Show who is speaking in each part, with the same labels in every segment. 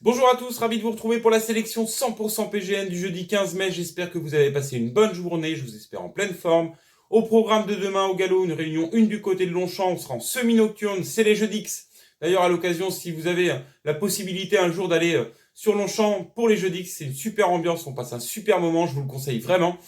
Speaker 1: Bonjour à tous, ravi de vous retrouver pour la sélection 100% PGN du jeudi 15 mai. J'espère que vous avez passé une bonne journée, je vous espère en pleine forme. Au programme de demain au galop, une réunion 1 du côté de Longchamp, on sera en semi-nocturne, c'est les jeudis X. D'ailleurs, à l'occasion, si vous avez la possibilité un jour d'aller sur Longchamp pour les jeudis X, c'est une super ambiance, on passe un super moment, je vous le conseille vraiment.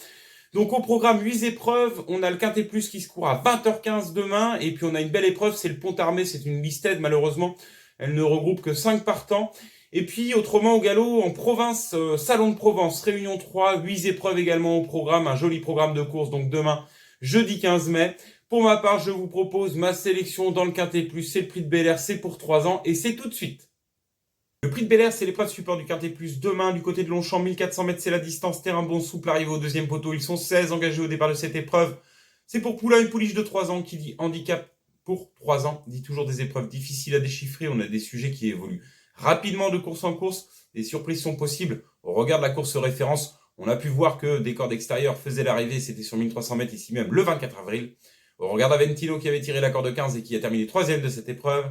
Speaker 1: Donc au programme 8 épreuves, on a le Quintet Plus qui se court à 20h15 demain, et puis on a une belle épreuve, c'est le Pont-Armé, c'est une listed malheureusement, elle ne regroupe que 5 partants. Et puis autrement au galop, en province, Salon de Provence, Réunion 3, 8 épreuves également au programme, un joli programme de course, donc demain, jeudi 15 mai. Pour ma part, je vous propose ma sélection dans le Quintet Plus, c'est le prix de Bel Air, c'est pour 3 ans, et c'est tout de suite. Le prix de Bel Air, c'est l'épreuve support du Quintet Plus. Demain, du côté de Longchamp, 1400 mètres, c'est la distance. Terrain bon souple, arrivé au deuxième poteau. Ils sont 16 engagés au départ de cette épreuve. C'est pour Poulain, une pouliche de 3 ans qui dit handicap pour 3 ans. Dit toujours des épreuves difficiles à déchiffrer. On a des sujets qui évoluent rapidement de course en course. Les surprises sont possibles. Au regard de la course référence, on a pu voir que des cordes extérieures faisaient l'arrivée. C'était sur 1300 mètres ici même le 24 avril. Au regard d'Aventino qui avait tiré la corde 15 et qui a terminé 3e de cette épreuve,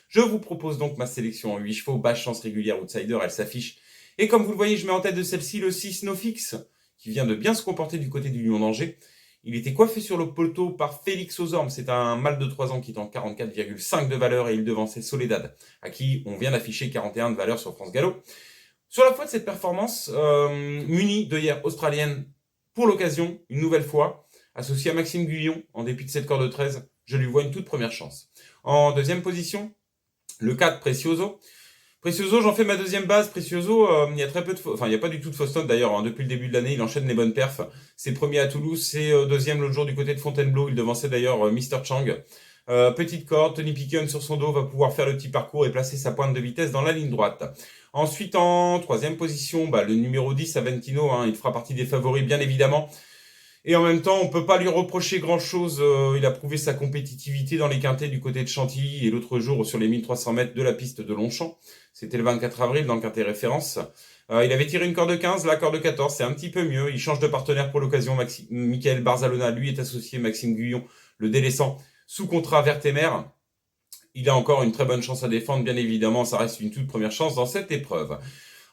Speaker 1: je vous propose donc ma sélection en 8 chevaux, basse chance régulière outsider, elle s'affiche. Et comme vous le voyez, je mets en tête de celle-ci le 6 Nofix, qui vient de bien se comporter du côté du Lion d'Angers. Il était coiffé sur le poteau par Félix Ozorm, c'est un mâle de 3 ans qui est en 44,5 de valeur et il devançait Soledad, à qui on vient d'afficher 41 de valeur sur France Gallo. Sur la foi de cette performance, munie d'œillères australienne pour l'occasion, une nouvelle fois, associé à Maxime Guyon, en dépit de cette corde 13, je lui vois une toute première chance. En deuxième position, le 4, Precioso. Precioso, j'en fais ma deuxième base. Precioso, il y a très peu de il n'y a pas du tout de fausse note d'ailleurs, hein. Depuis le début de l'année, il enchaîne les bonnes perfs. C'est premier à Toulouse, c'est deuxième l'autre jour du côté de Fontainebleau. Il devançait d'ailleurs Mr. Chang. Petite corde, Tony Picken sur son dos va pouvoir faire le petit parcours et placer sa pointe de vitesse dans la ligne droite. Ensuite, en troisième position, le numéro 10, Aventino, hein, il fera partie des favoris bien évidemment. Et en même temps, on peut pas lui reprocher grand-chose. Il a prouvé sa compétitivité dans les quintets du côté de Chantilly et l'autre jour sur les 1300 mètres de la piste de Longchamp. C'était le 24 avril dans le quintet référence. Il avait tiré une corde 15, la corde 14, c'est un petit peu mieux. Il change de partenaire pour l'occasion. Michael Barzalona, lui, est associé. Maxime Guyon, le délaissant, sous contrat Vertemer. Il a encore une très bonne chance à défendre, bien évidemment. Ça reste une toute première chance dans cette épreuve.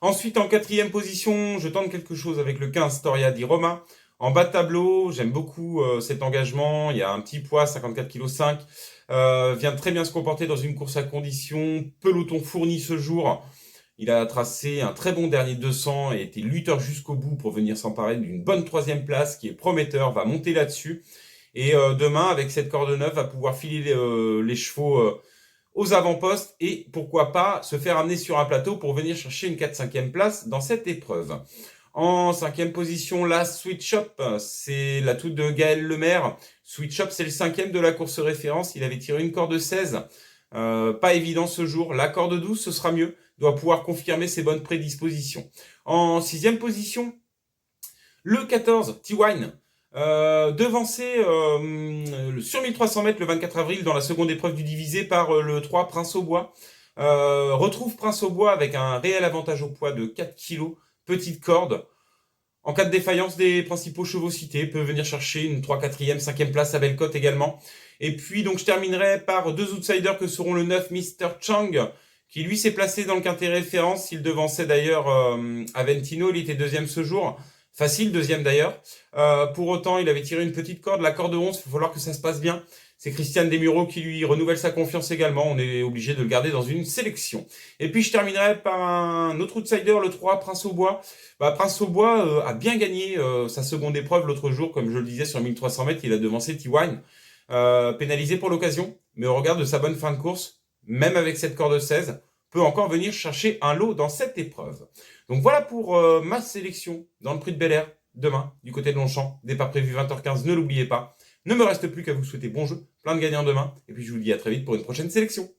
Speaker 1: Ensuite, en quatrième position, je tente quelque chose avec le 15 Storia di Roma. En bas de tableau, j'aime beaucoup cet engagement. Il y a un petit poids, 54,5 kg. Vient très bien se comporter dans une course à condition. Peloton fourni ce jour. Il a tracé un très bon dernier 200 et été lutteur jusqu'au bout pour venir s'emparer d'une bonne troisième place qui est prometteur. Va monter là-dessus. Et demain, avec cette corde neuve, va pouvoir filer les chevaux aux avant-postes et pourquoi pas se faire amener sur un plateau pour venir chercher une 4-5e place dans cette épreuve. En cinquième position, la Sweet Shop, c'est l'atout de Gaël Lemaire. Sweet Shop, c'est le 5e de la course référence. Il avait tiré une corde 16. Pas évident ce jour. La corde 12, ce sera mieux. Doit pouvoir confirmer ses bonnes prédispositions. En sixième position, le 14, T-Wine. Devancé sur 1300 mètres le 24 avril dans la seconde épreuve du divisé par le 3 Prince au Bois. Retrouve Prince au Bois avec un réel avantage au poids de 4 kg. Petite corde. En cas de défaillance des principaux chevaux cités, peut venir chercher une 3, 4e, 5e place à Bellecote également. Et puis donc je terminerai par deux outsiders que seront le 9 Mr. Chang, qui lui s'est placé dans le quintet référence. Il devançait d'ailleurs Aventino, il était deuxième ce jour. Facile, deuxième d'ailleurs. Pour autant, il avait tiré une petite corde, la corde 11, il va falloir que ça se passe bien. C'est Christian Desmureaux qui lui renouvelle sa confiance également. On est obligé de le garder dans une sélection. Et puis je terminerai par un autre outsider, le 3, Prince au Bois. Prince au Bois a bien gagné sa seconde épreuve l'autre jour, comme je le disais, sur 1300 mètres. Il a devancé T-Wine, pénalisé pour l'occasion. Mais au regard de sa bonne fin de course, même avec cette corde 16, peut encore venir chercher un lot dans cette épreuve. Donc voilà pour ma sélection dans le prix de Bel Air, demain, du côté de Longchamp. Départ prévu 20h15, ne l'oubliez pas. Ne me reste plus qu'à vous souhaiter bon jeu, plein de gagnants demain, et puis je vous dis à très vite pour une prochaine sélection.